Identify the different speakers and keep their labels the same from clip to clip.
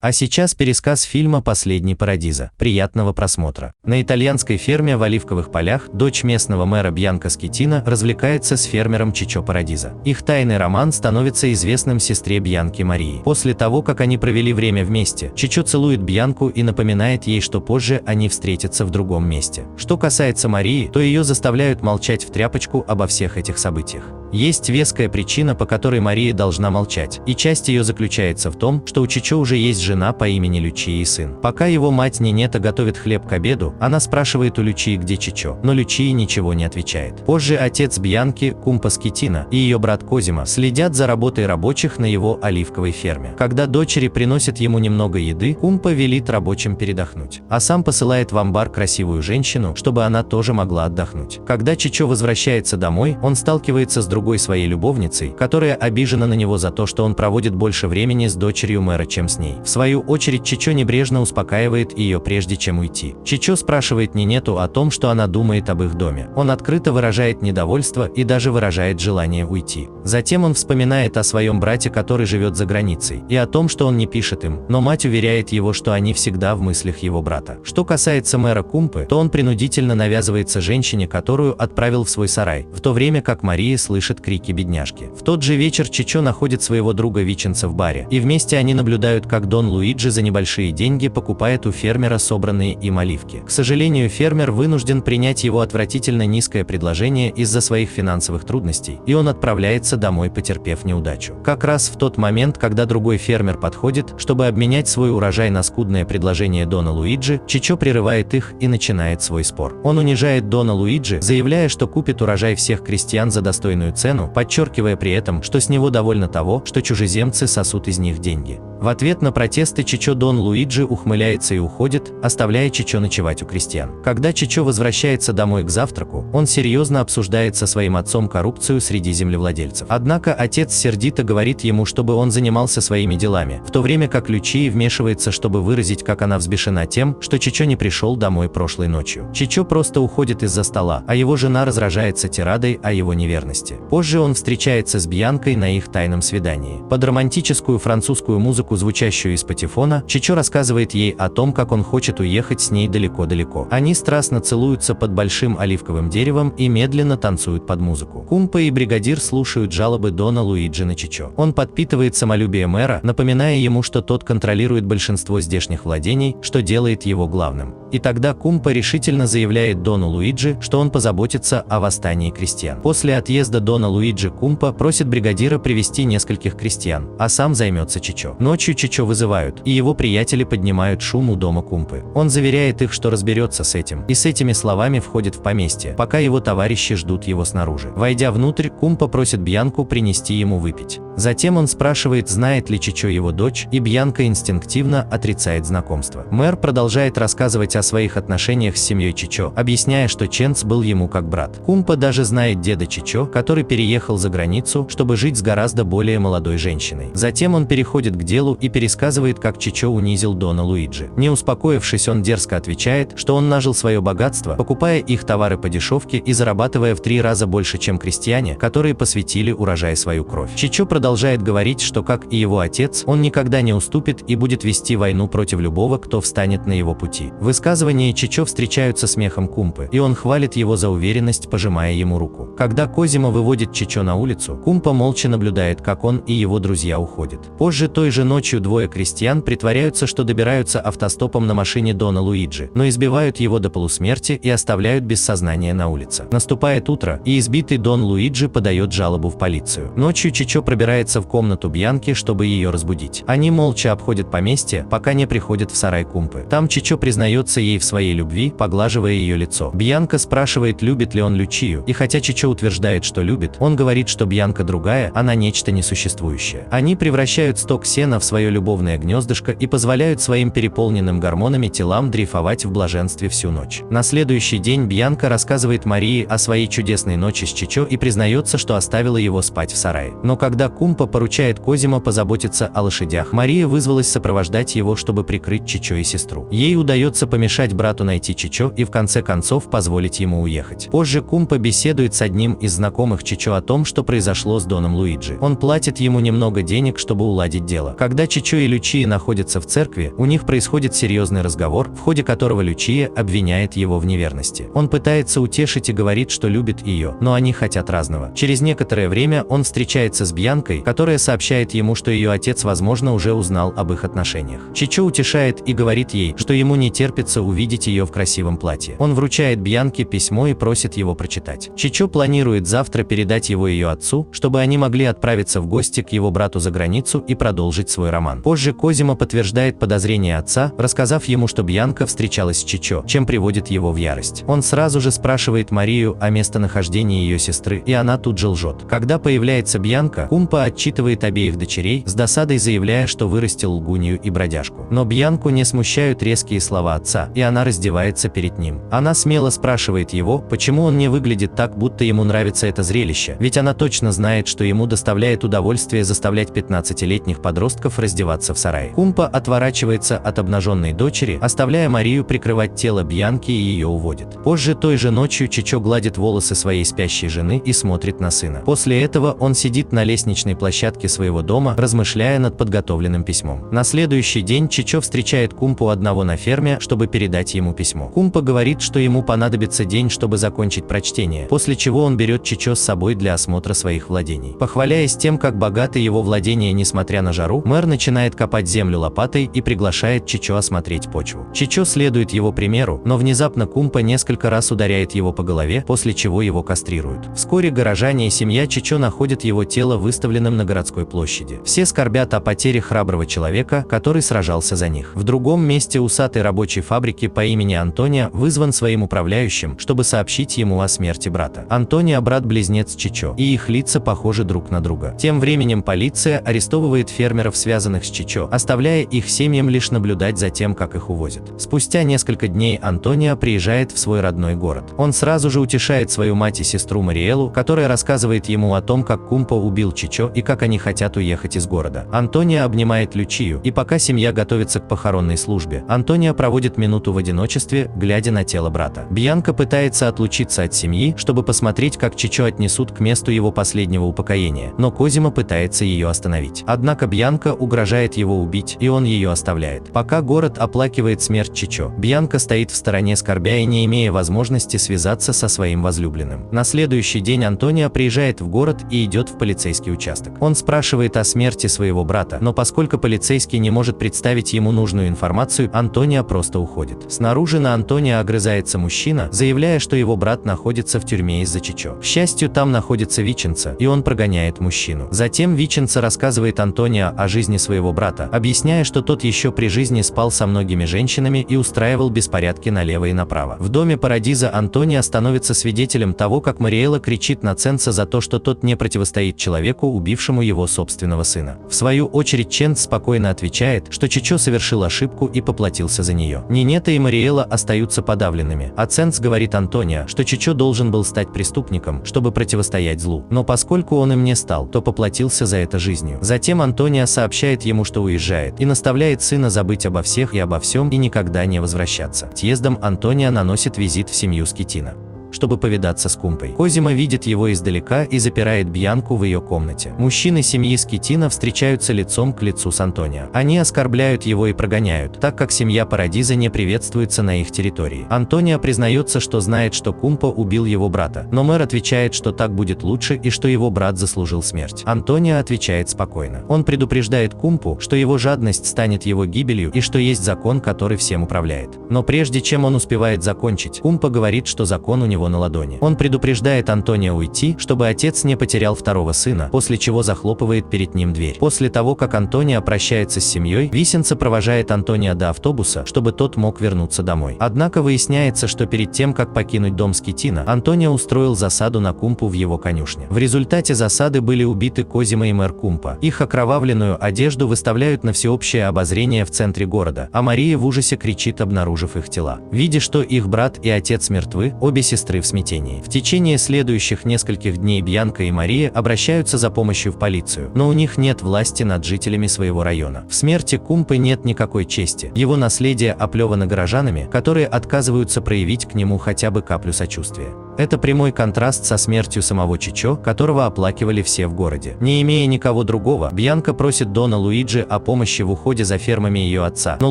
Speaker 1: А сейчас пересказ фильма «Последний Парадизо». Приятного просмотра. На итальянской ферме в оливковых полях дочь местного мэра Бьянка Скеттина развлекается с фермером Чичо Парадизо. Их тайный роман становится известным сестре Бьянки Марии. После того, как они провели время вместе, Чичо целует Бьянку и напоминает ей, что позже они встретятся в другом месте. Что касается Марии, то ее заставляют молчать в тряпочку обо всех этих событиях. Есть веская причина, по которой Мария должна молчать, и часть ее заключается в том, что у Чичо уже есть жена по имени Лючия и сын. Пока его мать Нинета готовит хлеб к обеду, она спрашивает у Лючии, где Чичо, но Лючия ничего не отвечает. Позже отец Бьянки, Кумпа Скеттина, и ее брат Козимо следят за работой рабочих на его оливковой ферме. Когда дочери приносят ему немного еды, Кумпа велит рабочим передохнуть, а сам посылает в амбар красивую женщину, чтобы она тоже могла отдохнуть. Когда Чичо возвращается домой, он сталкивается с другой своей любовницей, которая обижена на него за то, что он проводит больше времени с дочерью мэра, чем с ней. В свою очередь Чичо небрежно успокаивает ее, прежде чем уйти. Чичо спрашивает Нинету о том, что она думает об их доме. Он открыто выражает недовольство и даже выражает желание уйти. Затем он вспоминает о своем брате, который живет за границей, и о том, что он не пишет им, но мать уверяет его, что они всегда в мыслях его брата. Что касается мэра Кумпы, то он принудительно навязывается женщине, которую отправил в свой сарай, в то время как Мария слышит крики бедняжки. В тот же вечер Чичо находит своего друга Виченца в баре, и вместе они наблюдают, как Дон Луиджи за небольшие деньги покупает у фермера собранные им оливки. К сожалению, фермер вынужден принять его отвратительно низкое предложение из-за своих финансовых трудностей, и он отправляется домой, потерпев неудачу. Как раз в тот момент, когда другой фермер подходит, чтобы обменять свой урожай на скудное предложение Дона Луиджи, Чичо прерывает их и начинает свой спор. Он унижает Дона Луиджи, заявляя, что купит урожай всех крестьян за достойную цену, подчеркивая при этом, что с него довольно того, что чужеземцы сосут из них деньги. В ответ на протесты Чичо Дон Луиджи ухмыляется и уходит, оставляя Чичо ночевать у крестьян. Когда Чичо возвращается домой к завтраку, он серьезно обсуждает со своим отцом коррупцию среди землевладельцев. Однако отец сердито говорит ему, чтобы он занимался своими делами, в то время как Лючия вмешивается, чтобы выразить, как она взбешена тем, что Чичо не пришел домой прошлой ночью. Чичо просто уходит из-за стола, а его жена разражается тирадой о его неверности. Позже он встречается с Бьянкой на их тайном свидании. Под романтическую французскую музыку, звучащую из патефона, Чичо рассказывает ей о том, как он хочет уехать с ней далеко-далеко. Они страстно целуются под большим оливковым деревом и медленно танцуют под музыку. Кумпа и бригадир слушают жалобы Дона Луиджи на Чичо. Он подпитывает самолюбие мэра, напоминая ему, что тот контролирует большинство здешних владений, что делает его главным. И тогда Кумпа решительно заявляет Дону Луиджи, что он позаботится о восстании крестьян. После отъезда Дона Луиджи Кумпа просит бригадира привести нескольких крестьян, а сам займется Чичо. Ночью Чичо вызывают, и его приятели поднимают шум у дома Кумпы. Он заверяет их, что разберется с этим, и с этими словами входит в поместье, пока его товарищи ждут его снаружи. Войдя внутрь, Кумпа просит Бьянку принести ему выпить. Затем он спрашивает, знает ли Чичо его дочь, и Бьянка инстинктивно отрицает знакомство. Мэр продолжает рассказывать о своих отношениях с семьей Чичо, объясняя, что Ченц был ему как брат. Кумпа даже знает деда Чичо, который переехал за границу, чтобы жить с гораздо более молодой женщиной. Затем он переходит к делу и пересказывает, как Чичо унизил Дона Луиджи. Не успокоившись, он дерзко отвечает, что он нажил свое богатство, покупая их товары по дешевке и зарабатывая в 3 раза больше, чем крестьяне, которые посвятили урожай свою кровь. Чичо продолжает говорить, что, как и его отец, он никогда не уступит и будет вести войну против любого, кто встанет на его пути. Высказывания Чичо встречаются смехом Кумпы, и он хвалит его за уверенность, пожимая ему руку. Когда Козимо выводит Чичо на улицу, Кумпа молча наблюдает, как он и его друзья уходят. Позже той же ночью двое крестьян притворяются, что добираются автостопом на машине Дона Луиджи, но избивают его до полусмерти и оставляют без сознания на улице. Наступает утро, и избитый Дон Луиджи подает жалобу в полицию. Ночью Чичо пробирается в комнату Бьянки, чтобы ее разбудить. Они молча обходят поместье, пока не приходят в сарай Кумпы. Там Чичо признается ей в своей любви, поглаживая ее лицо. Бьянка спрашивает, любит ли он Лючию, и хотя Чичо утверждает, что любит, он говорит, что Бьянка другая, она нечто несуществующее. Они превращают сток сена в свое любовное гнездышко и позволяют своим переполненным гормонами телам дрейфовать в блаженстве всю ночь. На следующий день Бьянка рассказывает Марии о своей чудесной ночи с Чичо и признается, что оставила его спать в сарае. Но когда Кумпа поручает Козимо позаботиться о лошадях, Мария вызвалась сопровождать его, чтобы прикрыть Чичо и сестру. Ей удается помешать помешать брату найти Чичо и в конце концов позволить ему уехать. Позже Кумпа беседует с одним из знакомых Чичо о том, что произошло с Доном Луиджи. Он платит ему немного денег, чтобы уладить дело. Когда Чичо и Лючия находятся в церкви, у них происходит серьезный разговор, в ходе которого Лючия обвиняет его в неверности. Он пытается утешить и говорит, что любит ее, но они хотят разного. Через некоторое время он встречается с Бьянкой, которая сообщает ему, что ее отец, возможно, уже узнал об их отношениях. Чичо утешает и говорит ей, что ему не терпится увидеть ее в красивом платье. Он вручает Бьянке письмо и просит его прочитать. Чичо планирует завтра передать его ее отцу, чтобы они могли отправиться в гости к его брату за границу и продолжить свой роман. Позже Козимо подтверждает подозрения отца, рассказав ему, что Бьянка встречалась с Чичо, чем приводит его в ярость. Он сразу же спрашивает Марию о местонахождении ее сестры, и она тут же лжет. Когда появляется Бьянка, Кумпа отчитывает обеих дочерей, с досадой заявляя, что вырастил лгунью и бродяжку. Но Бьянку не смущают резкие слова отца, и она раздевается перед ним. Она смело спрашивает его, почему он не выглядит так, будто ему нравится это зрелище, ведь она точно знает, что ему доставляет удовольствие заставлять 15-летних подростков раздеваться в сарае. Кумпа отворачивается от обнаженной дочери, оставляя Марию прикрывать тело Бьянки, и ее уводит. Позже той же ночью Чичо гладит волосы своей спящей жены и смотрит на сына. После этого он сидит на лестничной площадке своего дома, размышляя над подготовленным письмом. На следующий день Чичо встречает Кумпу одного на ферме, чтобы передать ему письмо. Кумпа говорит, что ему понадобится день, чтобы закончить прочтение, после чего он берет Чичо с собой для осмотра своих владений. Похваляясь тем, как богаты его владения несмотря на жару, мэр начинает копать землю лопатой и приглашает Чичо осмотреть почву. Чичо следует его примеру, но внезапно Кумпа несколько раз ударяет его по голове, после чего его кастрируют. Вскоре горожане и семья Чичо находят его тело выставленным на городской площади. Все скорбят о потере храброго человека, который сражался за них. В другом месте усатый рабочий фабрики по имени Антонио вызван своим управляющим, чтобы сообщить ему о смерти брата. Антонио – брат-близнец Чичо, и их лица похожи друг на друга. Тем временем полиция арестовывает фермеров, связанных с Чичо, оставляя их семьям лишь наблюдать за тем, как их увозят. Спустя несколько дней Антонио приезжает в свой родной город. Он сразу же утешает свою мать и сестру Мариэлу, которая рассказывает ему о том, как Кумпа убил Чичо и как они хотят уехать из города. Антонио обнимает Лючию, и пока семья готовится к похоронной службе, Антонио проводит минуту в одиночестве, глядя на тело брата. Бьянка пытается отлучиться от семьи, чтобы посмотреть, как Чичо отнесут к месту его последнего упокоения, но Козимо пытается ее остановить. Однако Бьянка угрожает его убить, и он ее оставляет. Пока город оплакивает смерть Чичо, Бьянка стоит в стороне, скорбя и не имея возможности связаться со своим возлюбленным. На следующий день Антонио приезжает в город и идет в полицейский участок. Он спрашивает о смерти своего брата, но поскольку полицейский не может представить ему нужную информацию, Антонио просто уходит. Снаружи на Антонио огрызается мужчина, заявляя, что его брат находится в тюрьме из-за Чичо. К счастью, там находится Виченцо, и он прогоняет мужчину. Затем Виченцо рассказывает Антонио о жизни своего брата, объясняя, что тот еще при жизни спал со многими женщинами и устраивал беспорядки налево и направо. В доме Парадиза Антонио становится свидетелем того, как Мариэла кричит на Ченца за то, что тот не противостоит человеку, убившему его собственного сына. В свою очередь Ченц спокойно отвечает, что Чичо совершил ошибку и поплатился за нее. Нинета и Мариэла остаются подавленными, а Ченц говорит Антонио, что Чичо должен был стать преступником, чтобы противостоять злу, но поскольку он им не стал, то поплатился за это жизнью. Затем Антонио сообщает ему, что уезжает, и наставляет сына забыть обо всех и обо всем и никогда не возвращаться. Отъездом Антонио наносит визит в семью Скеттино, чтобы повидаться с Кумпой. Козимо видит его издалека и запирает Бьянку в ее комнате. Мужчины семьи Скеттино встречаются лицом к лицу с Антонио. Они оскорбляют его и прогоняют, так как семья Парадиза не приветствуется на их территории. Антонио признается, что знает, что Кумпа убил его брата, но мэр отвечает, что так будет лучше и что его брат заслужил смерть. Антонио отвечает спокойно. Он предупреждает Кумпу, что его жадность станет его гибелью и что есть закон, который всем управляет. Но прежде чем он успевает закончить, Кумпа говорит, что закон у него на ладони. Он предупреждает Антонио уйти, чтобы отец не потерял второго сына, после чего захлопывает перед ним дверь. После того, как Антонио прощается с семьей, Виченцо провожает Антонио до автобуса, чтобы тот мог вернуться домой. Однако выясняется, что перед тем, как покинуть дом Скеттино, Антонио устроил засаду на Кумпу в его конюшне. В результате засады были убиты Козимо и мэр Кумпа. Их окровавленную одежду выставляют на всеобщее обозрение в центре города, а Мария в ужасе кричит, обнаружив их тела. Видя, что их брат и отец мертвы, обе сестры некоторые в смятении. В течение следующих нескольких дней Бьянка и Мария обращаются за помощью в полицию, но у них нет власти над жителями своего района. В смерти Кумпы нет никакой чести. Его наследие оплевано горожанами, которые отказываются проявить к нему хотя бы каплю сочувствия. Это прямой контраст со смертью самого Чичо, которого оплакивали все в городе. Не имея никого другого, Бьянка просит Дона Луиджи о помощи в уходе за фермами ее отца, но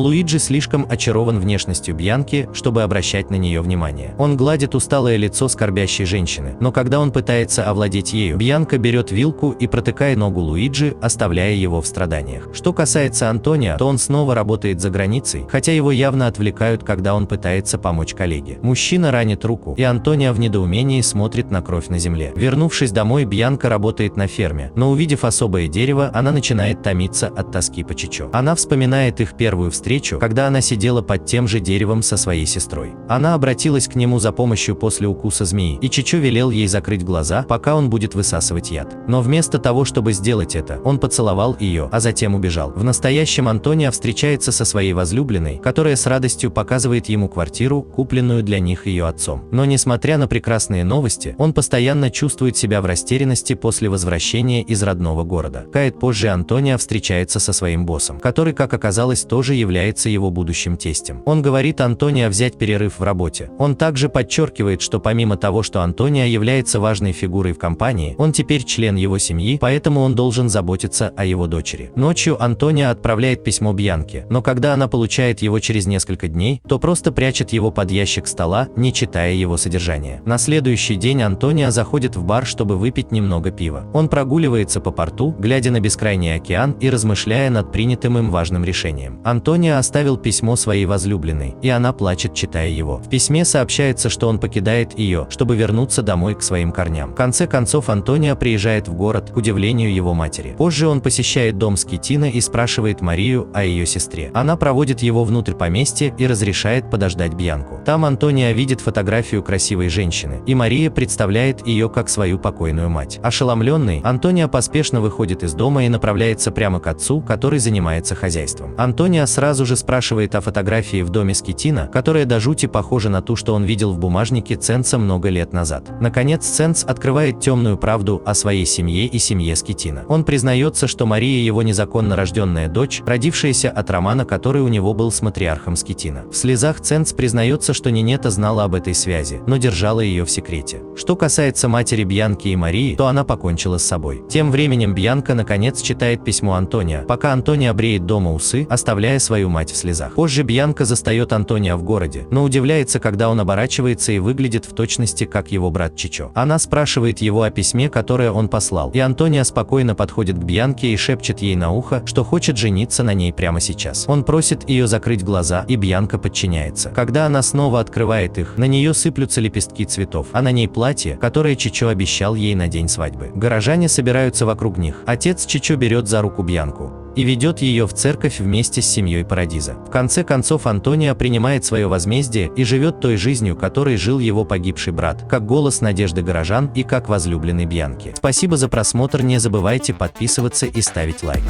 Speaker 1: Луиджи слишком очарован внешностью Бьянки, чтобы обращать на нее внимание. Он гладит усталое лицо скорбящей женщины, но когда он пытается овладеть ею, Бьянка берет вилку и протыкает ногу Луиджи, оставляя его в страданиях. Что касается Антонио, то он снова работает за границей, хотя его явно отвлекают, когда он пытается помочь коллеге. Мужчина ранит руку, и Антонио в недоумении смотрит на кровь на земле. Вернувшись домой, Бьянка работает на ферме, но увидев особое дерево, она начинает томиться от тоски по Чичо. Она вспоминает их первую встречу, когда она сидела под тем же деревом со своей сестрой. Она обратилась к нему за помощью после укуса змеи, и Чичо велел ей закрыть глаза, пока он будет высасывать яд. Но вместо того, чтобы сделать это, он поцеловал ее, а затем убежал. В настоящем Антонио встречается со своей возлюбленной, которая с радостью показывает ему квартиру, купленную для них ее отцом. Но несмотря на прекрасные новости, он постоянно чувствует себя в растерянности после возвращения из родного города. Позже Антонио встречается со своим боссом, который, как оказалось, тоже является его будущим тестем. Он говорит Антонио взять перерыв в работе. Он также подчеркивает, что помимо того, что Антонио является важной фигурой в компании, он теперь член его семьи, поэтому он должен заботиться о его дочери. Ночью Антонио отправляет письмо Бьянке, но когда она получает его через несколько дней, то просто прячет его под ящик стола, не читая его содержание. На следующий день Антонио заходит в бар, чтобы выпить немного пива. Он прогуливается по порту, глядя на бескрайний океан и размышляя над принятым им важным решением. Антонио оставил письмо своей возлюбленной, и она плачет, читая его. В письме сообщается, что он покидает ее, чтобы вернуться домой к своим корням. В конце концов, Антонио приезжает в город, к удивлению его матери. Позже он посещает дом Скитина и спрашивает Марию о ее сестре. Она проводит его внутрь поместья и разрешает подождать Бьянку. Там Антонио видит фотографию красивой женщины, и Мария представляет ее как свою покойную мать. Ошеломленный, Антонио поспешно выходит из дома и направляется прямо к отцу, который занимается хозяйством. Антонио сразу же спрашивает о фотографии в доме Скитина, которая до жути похожа на ту, что он видел в бумажнике Ценца много лет назад. Наконец, Ценц открывает темную правду о своей семье и семье Скитина. Он признается, что Мария его незаконно рожденная дочь, родившаяся от романа, который у него был с матриархом Скитина. В слезах Ценц признается, что Нинета знала об этой связи, но держала ее в секрете. Что касается матери Бьянки и Марии, то она покончила с собой. Тем временем Бьянка наконец читает письмо Антонио, пока Антонио бреет дома усы, оставляя свою мать в слезах. Позже Бьянка застает Антонио в городе, но удивляется, когда он оборачивается и выглядит в точности как его брат Чичо. Она спрашивает его о письме, которое он послал, и Антонио спокойно подходит к Бьянке и шепчет ей на ухо, что хочет жениться на ней прямо сейчас. Он просит ее закрыть глаза, и Бьянка подчиняется. Когда она снова открывает их, на нее сыплются лепестки цветов, а на ней платье, которое Чичо обещал ей на день свадьбы. Горожане собираются вокруг них. Отец Чичо берет за руку Бьянку и ведет ее в церковь вместе с семьей Парадиза. В конце концов, Антонио принимает свое возмездие и живет той жизнью, которой жил его погибший брат, как голос надежды горожан и как возлюбленный Бьянки. Спасибо за просмотр, не забывайте подписываться и ставить лайк.